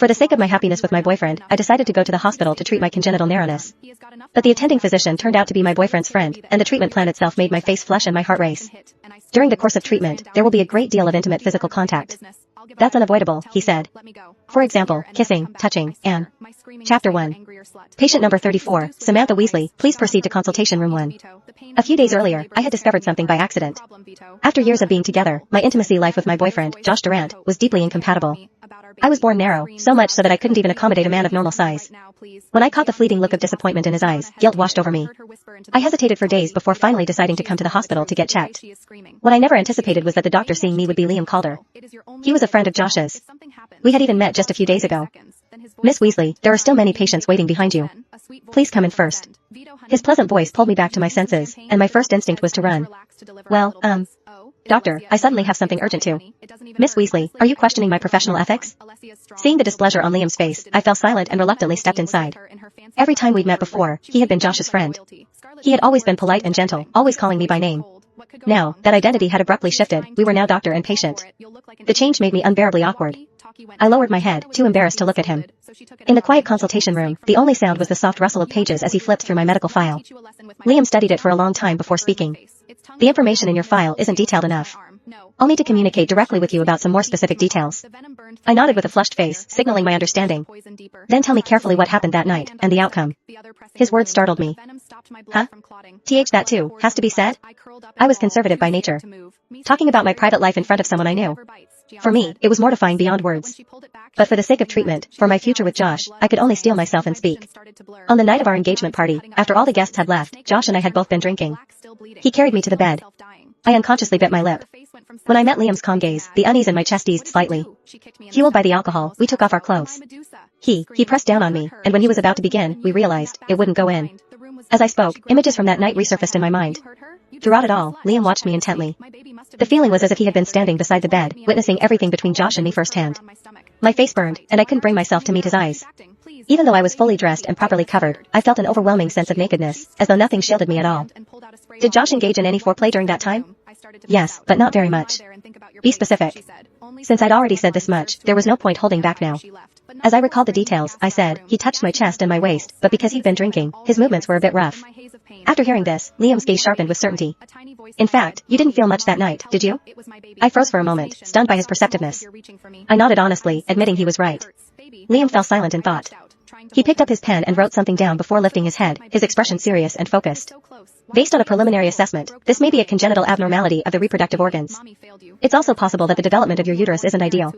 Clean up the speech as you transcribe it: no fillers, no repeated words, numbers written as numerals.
For the sake of my happiness with my boyfriend, I decided to go to the hospital to treat my congenital narrowness. But the attending physician turned out to be my boyfriend's friend, and the treatment plan itself made my face flush and my heart race. During the course of treatment, there will be a great deal of intimate physical contact. That's unavoidable, he said. For example, kissing, touching, and... Chapter 1. Patient number 34, Samantha Weasley, please proceed to consultation room 1. A few days earlier, I had discovered something by accident. After years of being together, my intimacy life with my boyfriend, Josh Durant, was deeply incompatible. I was born narrow, so much so that I couldn't even accommodate a man of normal size. When I caught the fleeting look of disappointment in his eyes, guilt washed over me. I hesitated for days before finally deciding to come to the hospital to get checked. What I never anticipated was that the doctor seeing me would be Liam Calder. He was a friend of Josh's. We had even met just a few days ago. Miss Weasley, there are still many patients waiting behind you. Please come in first. His pleasant voice pulled me back to my senses, and my first instinct was to run. Well, Doctor, I suddenly have something urgent to. Miss Weasley, are you questioning my professional ethics? Seeing the displeasure on Liam's face, I fell silent and reluctantly stepped inside. Every time we'd met before, he had been Josh's friend. He had always been polite and gentle, always calling me by name. Now, that identity had abruptly shifted, we were now doctor and patient. The change made me unbearably awkward. I lowered my head, too embarrassed to look at him. In the quiet consultation room, the only sound was the soft rustle of pages as he flipped through my medical file. Liam studied it for a long time before speaking. The information in your file isn't detailed enough. I'll need to communicate directly with you about some more specific details. I nodded with a flushed face, signaling my understanding. Then tell me carefully what happened that night, and the outcome. His words startled me. Huh? That too, has to be said? I was conservative by nature. Talking about my private life in front of someone I knew. For me, it was mortifying beyond words. But for the sake of treatment, for my future with Josh, I could only steel myself and speak. On the night of our engagement party, after all the guests had left, Josh and I had both been drinking. He carried me to the bed. I unconsciously bit my lip. When I met Liam's calm gaze, the unease in my chest eased slightly. Fueled by the alcohol, we took off our clothes. He pressed down on me, and when he was about to begin, we realized, it wouldn't go in. As I spoke, images from that night resurfaced in my mind. Throughout it all, Liam watched me intently. The feeling was as if he had been standing beside the bed, witnessing everything between Josh and me firsthand. My face burned, and I couldn't bring myself to meet his eyes. Even though I was fully dressed and properly covered, I felt an overwhelming sense of nakedness, as though nothing shielded me at all. Did Josh engage in any foreplay during that time? Yes, but not very much. Be specific. Since I'd already said this much, there was no point holding back now. As I recalled the details, I said, he touched my chest and my waist, but because he'd been drinking, his movements were a bit rough. After hearing this, Liam's gaze sharpened with certainty. In fact, you didn't feel much that night, did you? I froze for a moment, stunned by his perceptiveness. I nodded honestly, admitting he was right. Liam fell silent in thought. He picked up his pen and wrote something down before lifting his head, his expression serious and focused. Based on a preliminary assessment, this may be a congenital abnormality of the reproductive organs. It's also possible that the development of your uterus isn't ideal.